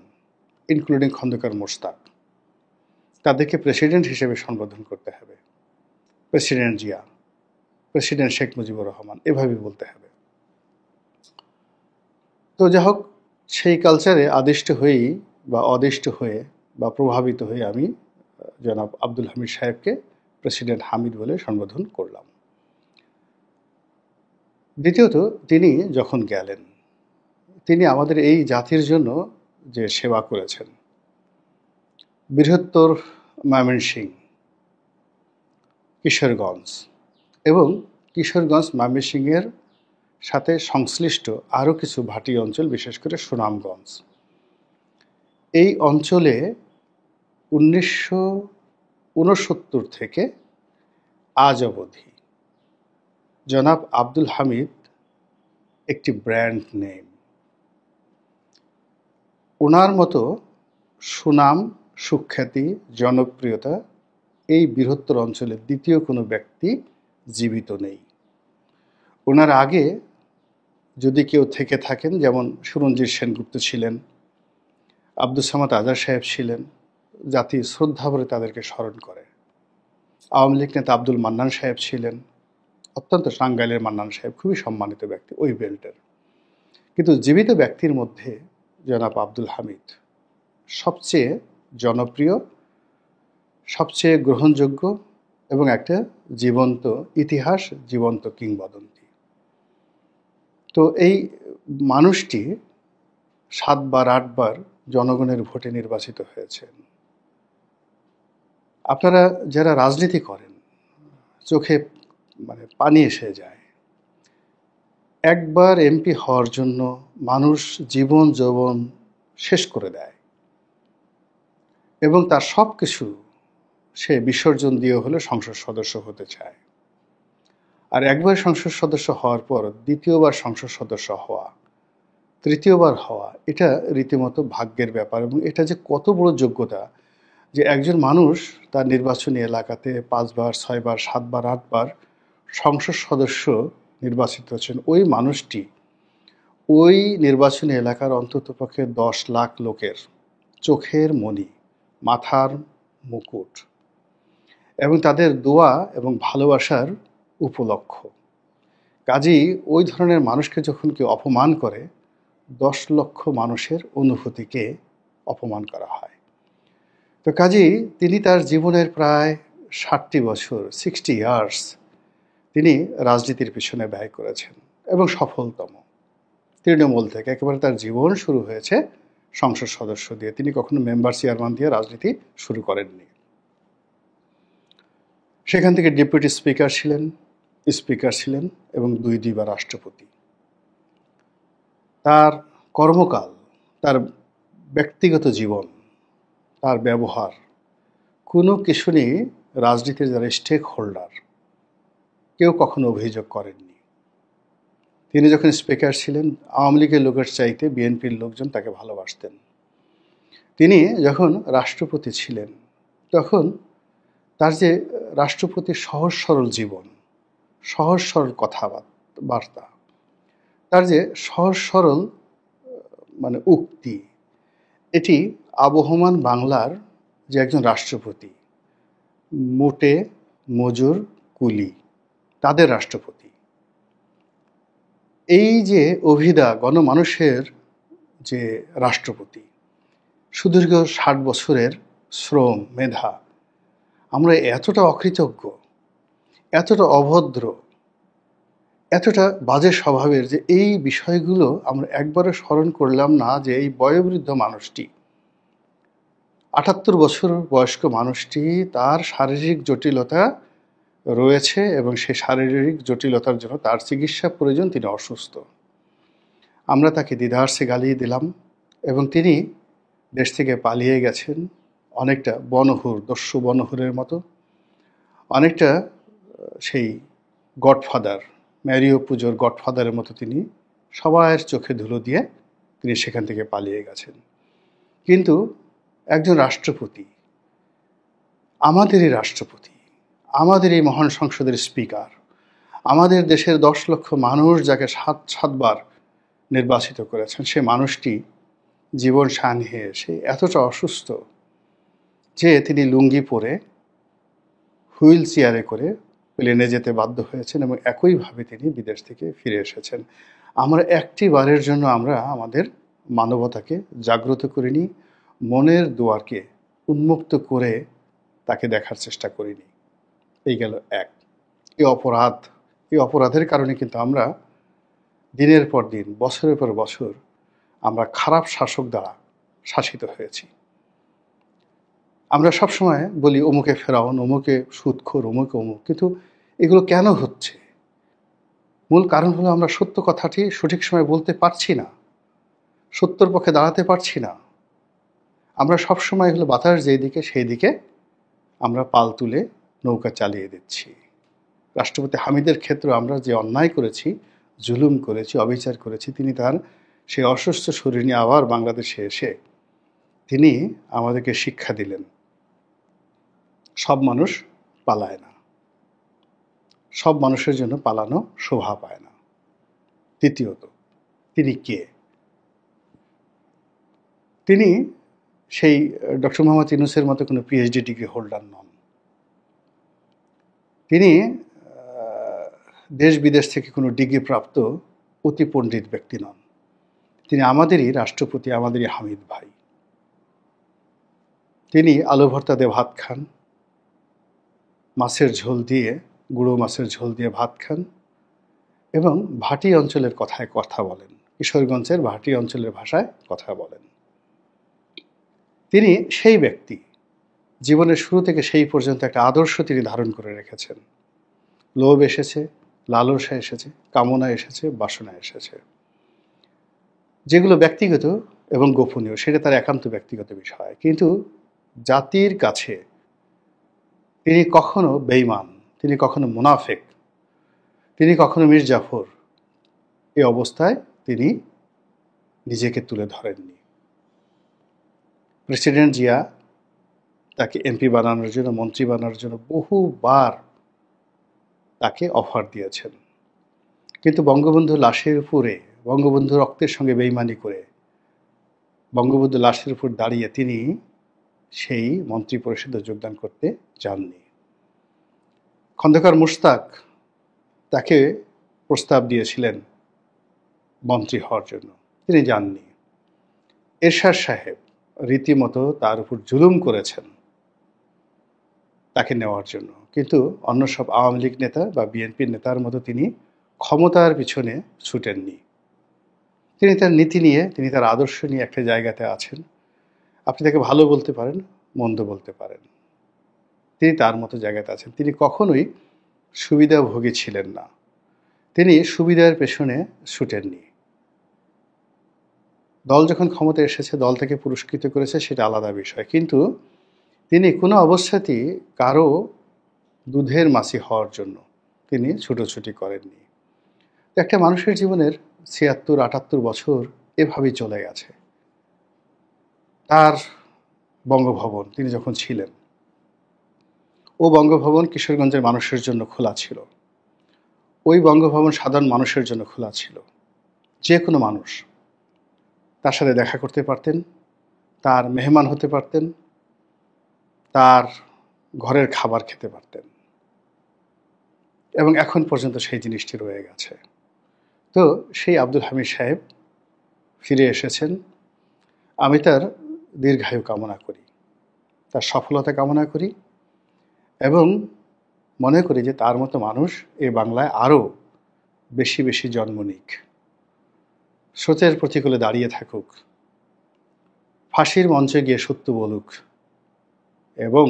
E: ইনক্লুডিং খন্দকার মোশতাক, তাদেরকে প্রেসিডেন্ট হিসেবে সম্বোধন করতে হবে। প্রেসিডেন্ট জিয়া, প্রেসিডেন্ট শেখ মুজিবুর রহমান, এভাবে বলতে হবে। তো যাই হোক, সেই কালচারে আদিষ্ট হয়েই বা অদিষ্ট হয়ে বা প্রভাবিত হয়ে আমি জনাব আব্দুল হামিদ সাহেবকে প্রেসিডেন্ট হামিদ বলে সম্বোধন করলাম। দ্বিতীয়ত, তিনি যখন গেলেন, তিনি আমাদের এই জাতির জন্য যে সেবা করেছেন, বৃহত্তর ময়মনসিংহ, কিশোরগঞ্জ এবং কিশোরগঞ্জ ময়মনসিংহের সাথে সংশ্লিষ্ট আরও কিছু ভাটি অঞ্চল, বিশেষ করে সুনামগঞ্জ, এই অঞ্চলে 1969 থেকে আজ অবধি জনাব আব্দুল হামিদ একটি ব্র্যান্ড নেম। ওনার মতো সুনাম, সুখ্যাতি, জনপ্রিয়তা এই বৃহত্তর অঞ্চলে দ্বিতীয় কোনো ব্যক্তি জীবিত নেই। ওনার আগে যদি কেউ থেকে থাকেন, যেমন সুরঞ্জিত সেনগুপ্ত ছিলেন, আব্দুস সামাদ আজাদ সাহেব ছিলেন, জাতি শ্রদ্ধাভরে তাদেরকে স্মরণ করে। আওয়ামী লীগ নেতা আব্দুল মান্নান সাহেব ছিলেন, অত্যন্ত টাঙ্গাইলের মান্নান সাহেব, খুবই সম্মানিত ব্যক্তি ওই বেল্টের। কিন্তু জীবিত ব্যক্তির মধ্যে জনাব আব্দুল হামিদ সবচেয়ে জনপ্রিয়, সবচেয়ে গ্রহণযোগ্য এবং একটা জীবন্ত ইতিহাস, জীবন্ত কিংবদন্তি। তো এই মানুষটি 7 বার 8 বার জনগণের ভোটে নির্বাচিত হয়েছেন। আপনারা যারা রাজনীতি করেন, চোখে পানি এসে যায়। একবার এমপি হওয়ার জন্য মানুষ জীবন যৌবন শেষ করে দেয় এবং তার সব কিছু সে বিসর্জন দিয়ে হলে সংসদ সদস্য হতে চায়। আর একবার সংসদ সদস্য হওয়ার পর দ্বিতীয়বার সংসদ সদস্য হওয়া, তৃতীয়বার হওয়া, এটা রীতিমতো ভাগ্যের ব্যাপার। এবং এটা যে কত বড় যোগ্যতা যে একজন মানুষ তার নির্বাচনী এলাকাতে 5 বার 6 বার 7 বার 8 বার সংসদ সদস্য নির্বাচিত হচ্ছেন। ওই মানুষটি ওই নির্বাচনী এলাকার অন্ততপক্ষে 10 লাখ লোকের চোখের মণি, মাথার মুকুট এবং তাদের দোয়া এবং ভালোবাসার উপলক্ষ। কাজেই ওই ধরনের মানুষকে যখন কেউ অপমান করে, 10 লক্ষ মানুষের অনুভূতিকে অপমান করা হয়। তো কাজেই তিনি তার জীবনের প্রায় 60 বছর, 60 ইয়ার্স তিনি রাজনীতির পিছনে ব্যয় করেছেন এবং সফলতম। তৃণমূল থেকে একেবারে তার জীবন শুরু হয়েছে সংসদ সদস্য দিয়ে। তিনি কখনো মেম্বার চেয়ারম্যান দিয়ে রাজনীতি শুরু করেননি। সেখান থেকে ডেপুটি স্পিকার ছিলেন এবং 2 বার রাষ্ট্রপতি। তার কর্মকাল, তার ব্যক্তিগত জীবন, তার ব্যবহার কোনো কিছু নিয়ে রাজনীতির যারা স্টেক হোল্ডার কেউ কখনো অভিযোগ করেননি। তিনি যখন স্পিকার ছিলেন, আওয়ামী লীগের লোকের চাইতে বিএনপির লোকজন তাকে ভালোবাসতেন। তিনি যখন রাষ্ট্রপতি ছিলেন, তখন তার যে রাষ্ট্রপতির সহজ সরল জীবন, সহজ সরল কথাবার্তা, তার যে সহজ সরল উক্তি, এটি আবহমান বাংলার যে একজন রাষ্ট্রপতি, মোটে মজুর কুলি, তাদের রাষ্ট্রপতি, এই যে অভিদা গণমানুষের যে রাষ্ট্রপতি, সুদীর্ঘ 60 বছরের শ্রম মেধা, আমরা এতটা অকৃতজ্ঞ, এতটা অভদ্র, এতটা বাজে স্বভাবের যে এই বিষয়গুলো আমরা একবারও স্মরণ করলাম না যে এই বয়োবৃদ্ধ মানুষটি, 78 বছর বয়স্ক মানুষটি, তার শারীরিক জটিলতা রয়েছে এবং সেই শারীরিক জটিলতার জন্য তার চিকিৎসা প্রয়োজন, তিনি অসুস্থ। আমরা তাকে দ্বিধার্সে গালিয়ে দিলাম এবং তিনি দেশ থেকে পালিয়ে গেছেন অনেকটা বনহুর, দস্যু বনহুরের মতো, অনেকটা সেই গডফাদার, ম্যারিও পুজোর গডফাদারের মতো তিনি সবার চোখে ধুলো দিয়ে তিনি সেখান থেকে পালিয়ে গেছেন। কিন্তু একজন রাষ্ট্রপতি, আমাদেরই রাষ্ট্রপতি, আমাদের এই মহান সংসদের স্পিকার, আমাদের দেশের 10 লক্ষ মানুষ যাকে 7 বার নির্বাচিত করেছেন, সে মানুষটি জীবন সানিয়ে সে এতটা অসুস্থ যে তিনি লুঙ্গি পরে হুইল চেয়ারে করে প্লেনে যেতে বাধ্য হয়েছেন এবং একইভাবে তিনি বিদেশ থেকে ফিরে এসেছেন। আমরা একটি বারের জন্য আমরা আমাদের মানবতাকে জাগ্রত করিনি, মনের দুয়ারকে উন্মুক্ত করে তাকে দেখার চেষ্টা করিনি। এই গেল এক। এই অপরাধের কারণে কিন্তু আমরা দিনের পর দিন, বছরের পর বছর আমরা খারাপ শাসক দ্বারা শাসিত হয়েছি। আমরা সবসময় বলি অমুকে ফেরাউন, অমুকে সুদখোর, অমুক, কিন্তু এগুলো কেন হচ্ছে? মূল কারণ হলো আমরা সত্য কথাটি সঠিক সময় বলতে পারছি না, সত্যর পক্ষে দাঁড়াতে পারছি না। আমরা সবসময় হলো বাতাস যেই দিকে সেই দিকে আমরা পাল তুলে নৌকা চালিয়ে দিচ্ছি। রাষ্ট্রপতি হামিদের ক্ষেত্রে আমরা যে অন্যায় করেছি, জুলুম করেছি, অবিচার করেছি, তিনি তার সেই অসুস্থ শরীর নিয়ে আবার বাংলাদেশে এসে তিনি আমাদেরকে শিক্ষা দিলেন, সব মানুষ পালায় না, সব মানুষের জন্য পালানো শোভা পায় না। দ্বিতীয়ত, তিনি কে? তিনি সেই ডক্টর মোহাম্মদ ইউনূসের মতো কোনো পিএইচডি ডিগ্রি হোল্ডার নন। তিনি দেশ বিদেশ থেকে কোনো ডিগ্রি প্রাপ্ত অতি পণ্ডিত ব্যক্তি নন। তিনি আমাদেরই রাষ্ট্রপতি, আমাদেরই হামিদ ভাই। তিনি আলু ভর্তা দিয়ে ভাত খান, মাছের ঝোল দিয়ে, গুঁড়ো মাছের ঝোল দিয়ে ভাত খান এবং ভাটি অঞ্চলের কথায় কথা বলেন, কিশোরগঞ্জের ভাটি অঞ্চলের ভাষায় কথা বলেন। তিনি সেই ব্যক্তি, জীবনের শুরু থেকে সেই পর্যন্ত একটা আদর্শ তিনি ধারণ করে রেখেছেন। লোভ এসেছে, লালসা এসেছে, কামনা এসেছে, বাসনা এসেছে, যেগুলো ব্যক্তিগত এবং গোপনীয়, সেটা তার একান্ত ব্যক্তিগত বিষয়। কিন্তু জাতির কাছে তিনি কখনো বেঈমান, তিনি কখনো মুনাফেক, তিনি কখনো মীর জাফর এই অবস্থায় তিনি নিজেকে তুলে ধরেননি। প্রেসিডেন্ট জিয়া তাকে এমপি বানানোর জন্য, মন্ত্রী বানানোর জন্য বহুবার তাকে অফার দিয়েছেন, কিন্তু বঙ্গবন্ধু লাশের উপরে, বঙ্গবন্ধু রক্তের সঙ্গে বেঈমানি করে বঙ্গবন্ধু লাশের উপর দাঁড়িয়ে তিনি সেই মন্ত্রী পরিষদে যোগদান করতে যাননি। খন্দকার মুশতাক তাকে প্রস্তাব দিয়েছিলেন মন্ত্রী হওয়ার জন্য, তিনি যাননি। এরশাদ সাহেব রীতিমতো তার উপর জুলুম করেছেন তাকে নেওয়ার জন্য, কিন্তু অন্য সব আওয়ামী লীগ নেতা বা বিএনপির নেতার মতো তিনি ক্ষমতার পিছনে ছুটেননি। তিনি তার নীতি নিয়ে, তিনি তার আদর্শ নিয়ে একটা জায়গাতে আছেন। আপনি তাকে ভালো বলতে পারেন, মন্দ বলতে পারেন, তিনি তার মতো জায়গাতে আছেন। তিনি কখনোই সুবিধাভোগী ছিলেন না, তিনি সুবিধার পেছনে ছুটেননি। দল যখন ক্ষমতায় এসেছে, দল থেকে পুরস্কৃত করেছে, সেটা আলাদা বিষয়, কিন্তু তিনি কোনো অবস্থাতেই কারো দুধের মাছি হওয়ার জন্য তিনি ছুটোছুটি করেননি। একটা মানুষের জীবনের ৭৬-৭৮ বছর এভাবেই চলে গেছে। তার বঙ্গভবন তিনি যখন ছিলেন, ও বঙ্গভবন কিশোরগঞ্জের মানুষের জন্য খোলা ছিল, ওই বঙ্গভবন সাধারণ মানুষের জন্য খোলা ছিল। যে কোনো মানুষ তার সাথে দেখা করতে পারতেন, তার মেহমান হতে পারতেন, তার ঘরের খাবার খেতে পারতেন, এবং এখন পর্যন্ত সেই জিনিসটি রয়ে গেছে। তো সেই আব্দুল হামিদ সাহেব ফিরে এসেছেন। আমি তার দীর্ঘায়ু কামনা করি, তার সফলতা কামনা করি, এবং মনে করি যে তার মতো মানুষ এই বাংলায় আরও বেশি বেশি জন্ম নিক, স্রোতের প্রতিকূলে দাঁড়িয়ে থাকুক, ফাঁসির মঞ্চে গিয়ে সত্য বলুক, এবং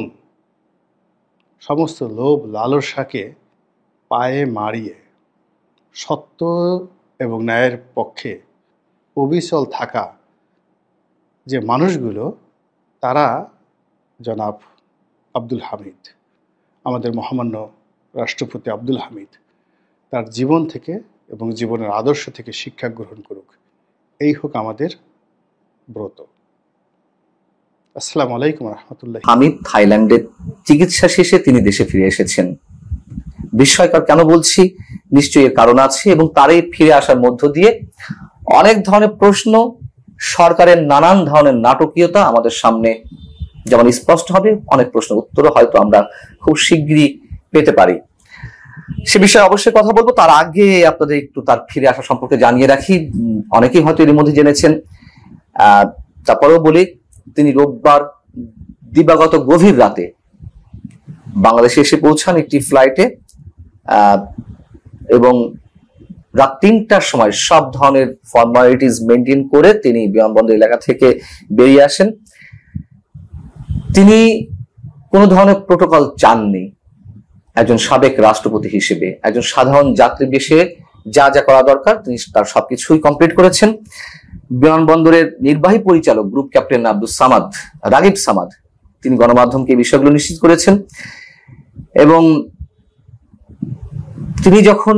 E: সমস্ত লোভ লালসাকে পায়ে মারিয়ে সত্য এবং ন্যায়ের পক্ষে অবিচল থাকা যে মানুষগুলো, তারা জনাব আব্দুল হামিদ, আমাদের মহামান্য রাষ্ট্রপতি আব্দুল হামিদ, তার জীবন থেকে এবং জীবনের আদর্শ থেকে শিক্ষা গ্রহণ করুক, এই হোক আমাদের ব্রত। আসসালামু আলাইকুম রহমতুল্লাহ।
F: হামিদ থাইল্যান্ডে চিকিৎসা শেষে তিনি দেশে ফিরে এসেছেন। বিস্ময়কর কেন বলছি, নিশ্চয়ই এর কারণ আছে, এবং তারই ফিরে আসার মধ্য দিয়ে অনেক ধরনের প্রশ্ন, সরকারের নানান ধরনের নাটকীয়তা আমাদের সামনে যেমন স্পষ্ট হবে, অনেক প্রশ্ন উত্তরও হয়তো আমরা খুব শীঘ্রই পেতে পারি। সে বিষয়ে অবশ্যই কথা বলবো। তার আগে আপনাদের একটু তার ফিরে আসা সম্পর্কে জানিয়ে রাখি, অনেকেই হয়তো এর মধ্যে জেনেছেন। তারপরেও বলি, তিনি রোববার দিবাগত গভীর রাতে বাংলাদেশে এসে পৌঁছান একটি ফ্লাইটে, এবং রাত ৩টার সময় সব ধরনের ফর্মালিটিস মেনটেন করে তিনি বিমানবন্দর এলাকা থেকে বেরিয়ে আসেন। তিনি কোনো ধরনের প্রোটোকল চাননি। একজন সাবেক রাষ্ট্রপতি হিসেবে একজন সাধারণ যাত্রী বেশে যা যা করা দরকার তিনি তার সবকিছুই কমপ্লিট করেছেন। বিমানবন্দরের নির্বাহী পরিচালক গ্রুপ ক্যাপ্টেন আব্দুল সামাদ, রাগিব সামাদ, তিনি গণমাধ্যমকে এই বিষয়গুলো নিশ্চিত করেছেন। এবং তিনি যখন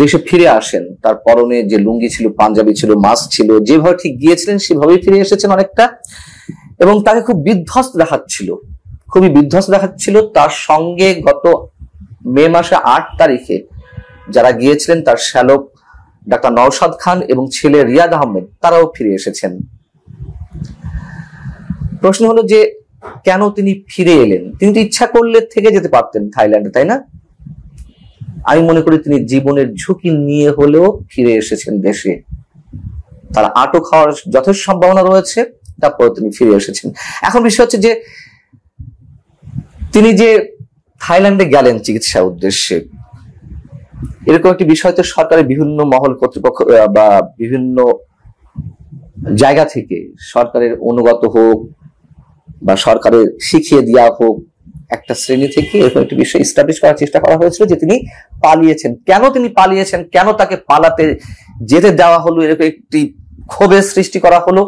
F: দেশে ফিরে আসেন, তার পরনে যে লুঙ্গি ছিল, পাঞ্জাবি ছিল, মাস্ক ছিল, যেভাবে ঠিক গিয়েছিলেন সেভাবেই ফিরে এসেছেন অনেকটা। এবং তাকে খুব বিধ্বস্ত দেখাচ্ছিল, খুবই বিধ্বস্ত দেখাচ্ছিল। তার সঙ্গে গত মে মাসে 8 তারিখে যারা গিয়েছিলেন, তার শ্যালক ডাক্তার নওশাদ খান এবং ছেলে রিয়াদ আহমেদ, তারাও ফিরে এসেছেন। প্রশ্ন হলো যে কেন তিনি ফিরে এলেন? তিনি তো ইচ্ছা করলে থেকে যেতে পারতেন থাইল্যান্ডে, তাই না? আমি মনে করি তিনি জীবনের ঝুঁকি নিয়ে হলেও ফিরে এসেছেন দেশে। তার আটক হওয়ার যথেষ্ট সম্ভাবনা রয়েছে, তারপর তিনি ফিরে এসেছেন। এখন বিষয় হচ্ছে যে তিনি যে থাইল্যান্ডে গেলেন চিকিৎসা উদ্দেশ্যে, এরকম একটি বিষয় তো সরকারের বিভিন্ন মহল কর্তৃপক্ষ বা বিভিন্ন জায়গা থেকে, সরকারের অনুগত হোক বা সরকারের শিখিয়ে দেওয়া হোক, একটা শ্রেণী থেকে এরকম একটি বিষয় এস্টাবলিশ করার চেষ্টা করা হয়েছিল যে তিনি পালিয়েছেন। কেন তিনি পালিয়েছেন, কেন তাকে পালাতে যেতে দেওয়া হলো, এরকম একটি ক্ষোভের সৃষ্টি করা হলো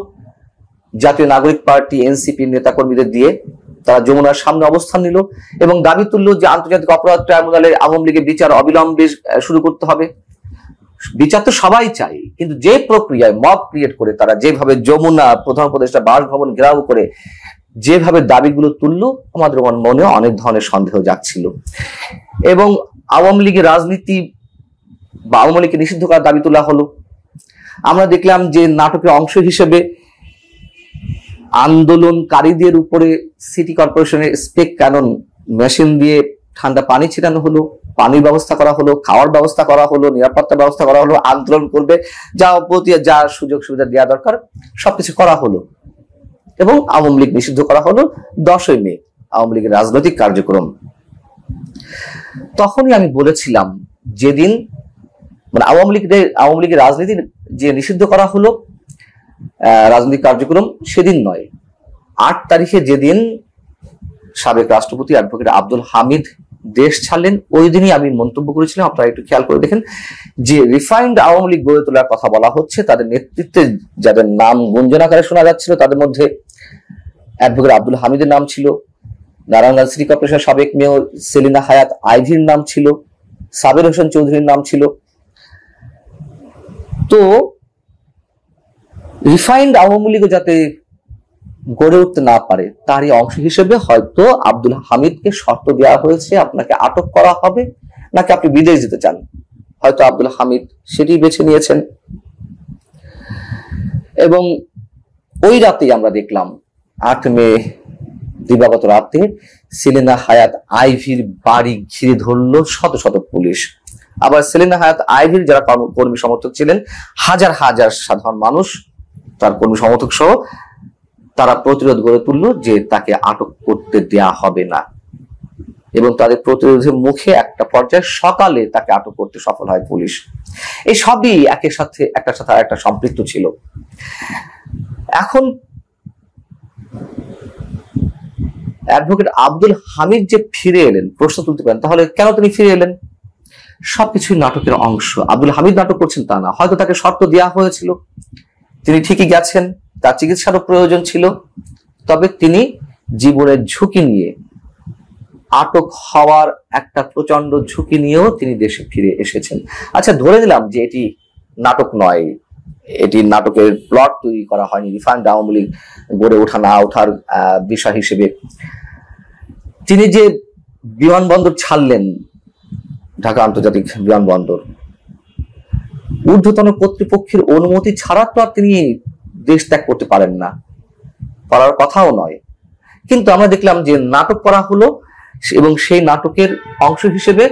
F: জাতীয় নাগরিক পার্টি এনসিপি নেতাকর্মীদের দিয়ে। তারা যমুনার সামনে অবস্থান নিল এবং দাবি তুলল যে আন্তর্জাতিক অপরাধ ট্রাইব্যুনালে আওয়ামী লীগের বিচার অবিলম্বে শুরু করতে হবে। বিচার তো সবাই চাই, কিন্তু যে প্রক্রিয়ায় মব ক্রিয়েট করে তারা যেভাবে যমুনা প্রধান উপদেষ্টা বাসভবন ঘেরাও করে যেভাবে দাবিগুলো তুললো, আমাদের মনে অনেক ধরনের সন্দেহ যাচ্ছিল। এবং আওয়ামী লীগের রাজনীতি বা আওয়ামী লীগকে নিষিদ্ধ করার দাবি তোলা হলো। আমরা দেখলাম যে নাটকের অংশ হিসেবে আন্দোলনকারীদের উপরে সিটি কর্পোরেশনের স্প্রে ক্যানন মেশিন দিয়ে ঠান্ডা পানি ছিটানো হলো, পানির ব্যবস্থা করা হলো, খাওয়ার ব্যবস্থা করা হলো, নিরাপত্তা ব্যবস্থা করা হলো, আন্দোলন করবে যা সুযোগ সুবিধা দেওয়া দরকার সবকিছু করা হলো। এবং আওয়ামী লীগ নিষিদ্ধ করা হলো 10ই মে, আওয়ামী লীগের রাজনৈতিক কার্যক্রম। তখনই আমি বলেছিলাম, যেদিন মানে আওয়ামী লীগের রাজনীতি যে নিষিদ্ধ করা হলো রাজনৈতিক কার্যক্রম, সেদিন নয়, 8 তারিখে যেদিন সাবেক রাষ্ট্রপতি অ্যাডভোকেট আব্দুল হামিদ দেশ ছাড়লেন, ওই দিনই আমি মন্তব্য করেছিলাম, আপনারা একটু খেয়াল করে দেখেন, যে রিফাইন্ড আওয়ামী লীগ গড়ে তোলার কথা বলা হচ্ছে। তাদের নেতৃত্বে যাদের নাম গুঞ্জন আকারে শোনা যাচ্ছিল, তাদের মধ্যে অ্যাডভোকেট আব্দুল হামিদের নাম ছিল, নারায়ণগঞ্জ সিটি কর্পোরেশনের সাবেক মেয়র সেলিনা হায়াত আইভির নাম ছিল, সাবের হোসেন চৌধুরীর নাম ছিল। তো রিফাইন্ড আওয়ামী লীগ যাতে গড়ে উঠতে না পারে, তারই অংশ হিসেবে হয়তো আব্দুল হামিদকে শর্ত দেওয়া হয়েছে, আপনাকে আটক করা হবে নাকি আপনি বিদেশ যেতে চান। হয়তো আব্দুল হামিদ সেটি বেছে নিয়েছেন। এবং ওই রাতেই আমরা দেখলাম 8 মে দিবাগত রাতে সেলিনা হায়াত আইভির বাড়ি ঘিরে ধরলো শত শত পুলিশ। আবার সেলিনা হায়াত আইভির যারা কর্মী সমর্থক ছিলেন, হাজার হাজার সাধারণ মানুষ, তার কর্মী সমর্থক সহ, তারা প্রতিরোধ গড়ে তুললো যে তাকে আটক করতে দেয়া হবে না। এবং তাদের প্রতিরোধের মুখে একটা পর্যায়ে সকালে তাকে আটক করতে সফল হয় পুলিশ। এই সবই একটার সাথে আর একটা সম্পৃক্ত ছিল। এখন অ্যাডভোকেট আব্দুল হামিদ যে ফিরে এলেন, প্রশ্ন তুলতে পারেন তাহলে কেন তিনি ফিরে এলেন? সবকিছুই নাটকের অংশ। আব্দুল হামিদ নাটক করছেন তা না, হয়তো তাকে শর্ত দেওয়া হয়েছিল, তিনি ঠিকই গেছেন, তার চিকিৎসারও প্রয়োজন ছিল, তবে তিনি জীবনের ঝুঁকি নিয়ে, আটক হওয়ার একটা প্রচন্ড ঝুঁকি নিয়েও তিনি দেশে ফিরে এসেছেন। আচ্ছা, ধরে নিলাম যে এটি নাটক নয়, এটি নাটকের প্লট তৈরি করা হয়নি, রিফাইন্ড আওয়ামী লীগ গড়ে ওঠা না ওঠার বিষয় হিসেবে। তিনি যে বিমানবন্দর ছাড়লেন, ঢাকা আন্তর্জাতিক বিমানবন্দর, ঊর্ধ্বতন কর্তৃপক্ষের অনুমতি ছাড়া তো আর তিনি দেশ ত্যাগ করতে পারেন না, পারার কথাও নয়। কিন্তু আমরা দেখলাম যে নাটক করা হলো এবং সেই নাটকের অংশ হিসেবে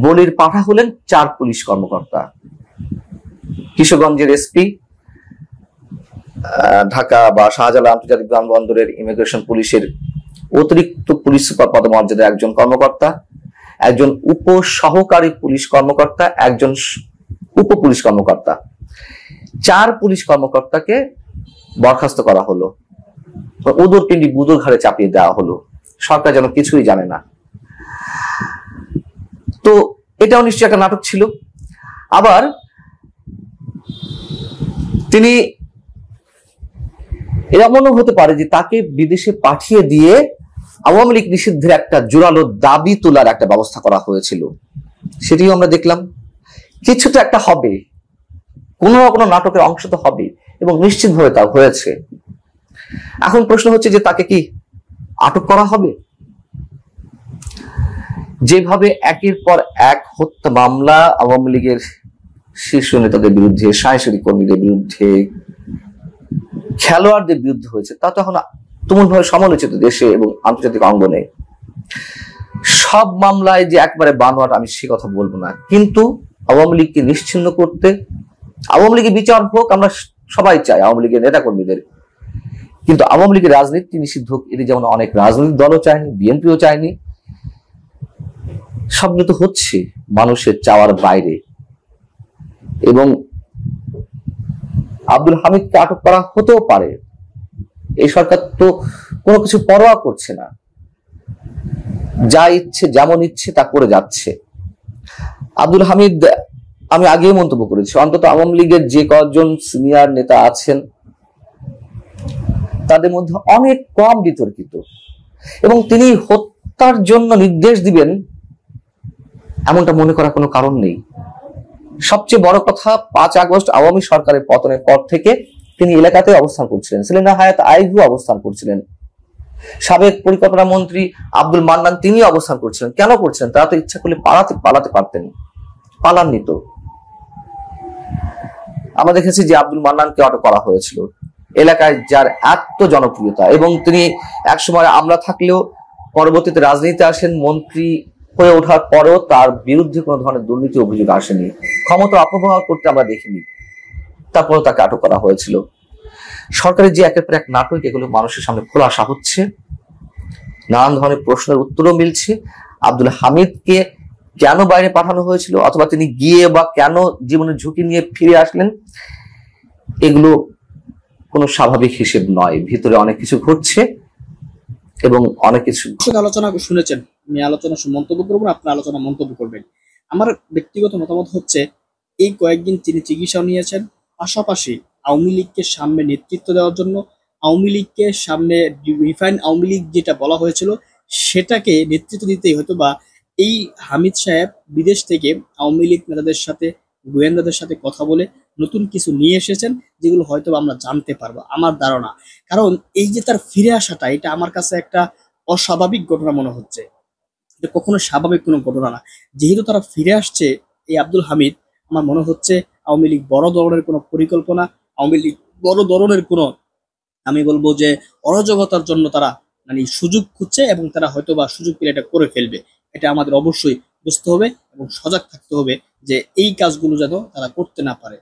F: বলির পাঠা হলেন 4 পুলিশ কর্মকর্তা। কিশোরগঞ্জের এসপি, ঢাকা বা শাহজালাল আন্তর্জাতিক বিমানবন্দরের ইমিগ্রেশন পুলিশের অতিরিক্ত পুলিশ সুপার পদমর্যাদার একজন কর্মকর্তা, একজন উপ সহকারী পুলিশ কর্মকর্তা, একজন উপ পুলিশ কর্মকর্তা, 4 পুলিশ কর্মকর্তাকে বরখাস্ত করা হলো, উদর পিণ্ডি বুদর ঘাড়ে চাপিয়ে দেওয়া হলো। সরকার যেন কিছুই জানে না। তো এটাও নিশ্চয়ই একটা নাটক ছিল। আবার তিনি এমনও হতে পারে যে তাকে বিদেশে পাঠিয়ে দিয়ে আওয়ামী লীগ নিষিদ্ধের একটা জোরালো দাবি তোলার একটা ব্যবস্থা করা হয়েছিল। সেটিও আমরা দেখলাম। কিছু তো একটা হবে, কোনো না কোনো নাটকের অংশ তো হবে, এবং নিশ্চিতভাবে তা হয়েছে। এখন প্রশ্ন হচ্ছে যে তাকে কি আটক করা হবে? যেভাবে একের পর এক হত্যা মামলা আওয়ামী লীগের শীর্ষ নেতাদের বিরুদ্ধে, সাংস্কৃতিক কর্মীদের বিরুদ্ধে, খেলোয়াড়দের বিরুদ্ধে হয়েছে, তা তো এখন তুমুলভাবে সমালোচিত দেশে এবং আন্তর্জাতিক অঙ্গনে। সব মামলায় যে একবারে বানোয়াট আমি সে কথা বলবো না, কিন্তু আওয়ামী লীগকে নিশ্চিহ্ন করতে, আওয়ামী লীগের বিচার হোক আমরা সবাই চাই, আওয়ামী লীগের নেতা কর্মীদের, কিন্তু আওয়ামী লীগের রাজনীতি নিষিদ্ধ হোক এটি যেমন অনেক রাজনৈতিক দলও চায়নি, বিএনপিও চায়নি। সবগুলো তো হচ্ছে মানুষের চাওয়ার বাইরে। এবং আব্দুল হামিদকে আটক করা হতেও পারে, এই সরকার তো কোনো কিছু পরোয়া করছে না, যা ইচ্ছে যেমন ইচ্ছে তা করে যাচ্ছে। আব্দুল হামিদ, আমি আগেই মন্তব্য করেছি, অন্তত আওয়ামী লীগের যে কয়েকজন সিনিয়র নেতা আছেন তাদের মধ্যে অনেক কম বিতর্কিত, এবং তিনি হত্যার জন্য নির্দেশ দিবেন এমনটা মনে করার কোনো কারণ নেই। সবচেয়ে বড় কথা, 5 আগস্ট আওয়ামী সরকারের পতনের পর থেকে তিনি এলাকাতে অবস্থান করছিলেন, সেলিনা হায়াৎ আইভু অবস্থান করছিলেন, সাবেক পরিকল্পনা মন্ত্রী আব্দুল মান্নান তিনি অবস্থান করছিলেন। কেন করছিলেন? তারা তো ইচ্ছা করলে পালাতে পারতেন, পালাননি তো। আমরা দেখেছি যে আব্দুল মান্নানকে আটক করা হয়েছিল, এলাকায় যার এত জনপ্রিয়তা, এবং তিনি একসময় আমরা থাকলেও পরবর্তীতে রাজনীতিতে আসেন, মন্ত্রী হয়ে ওঠার পরেও তার বিরুদ্ধে কোনো ধরনের দুর্নীতি অভিযোগ আসেনি, ক্ষমতা অপব্যবহার করতে আমরা দেখিনি, তারপরেও তাকে আটক করা হয়েছিল। সরকারের যে একের পর এক নাটক, এগুলো মানুষের সামনে খোলাসা হচ্ছে, নানান ধরনের প্রশ্নের উত্তরও মিলছে। আব্দুল হামিদকে কেন বাইরে পাঠানো হয়েছিল, অথবা তিনি গিয়ে বা কেন জীবনের ঝুঁকি নিয়ে ফিরে আসলেন, এগুলো কোনো স্বাভাবিক হিসেব নয়। ভিতরে অনেক কিছু ঘটছে এবং অনেক কিছু
C: আলোচনা শুনেছেন, আমি আলোচনা মন্তব্য করবো, আপনার আলোচনা মন্তব্য করবেন। আমার ব্যক্তিগত মতামত হচ্ছে, এই কয়েকদিন তিনি চিকিৎসা নিয়েছেন, পাশাপাশি আওয়ামী লীগকে সামনে নেতৃত্ব দেওয়ার জন্য, আওয়ামী লীগকে সামনে রিফাইন্ড আওয়ামী লীগ যেটা বলা হয়েছিল সেটাকে নেতৃত্ব দিতেই হয়তো বা এই হামিদ সাহেব বিদেশ থেকে আওয়ামী লীগ নেতাদের সাথে, গোয়েন্দাদের সাথে কথা বলে নতুন কিছু নিয়ে এসেছেন, যেগুলো হয়তো আমরা জানতে পারবো, আমার ধারণা। কারণ এই যে তার ফিরে আসাটা, এটা আমার কাছে একটা অস্বাভাবিক ঘটনা মনে হচ্ছে, এটা কখনো স্বাভাবিক কোনো ঘটনা না। যেহেতু তারা ফিরে আসছে, এই আব্দুল হামিদ, আমার মনে হচ্ছে আওয়ামী লীগ বড় ধরনের কোনো পরিকল্পনা, আওয়ামী লীগ বড় ধরনের কোনো, আমি বলবো যে অরাজকতার জন্য তারা মানে সুযোগ খুঁজছে, এবং তারা হয়তো বা সুযোগ পেলে এটা করে ফেলবে। এটা আমাদের অবশ্যই বুঝতে হবে এবং সজাগ থাকতে হবে যে এই কাজগুলো যেন তারা করতে না পারে।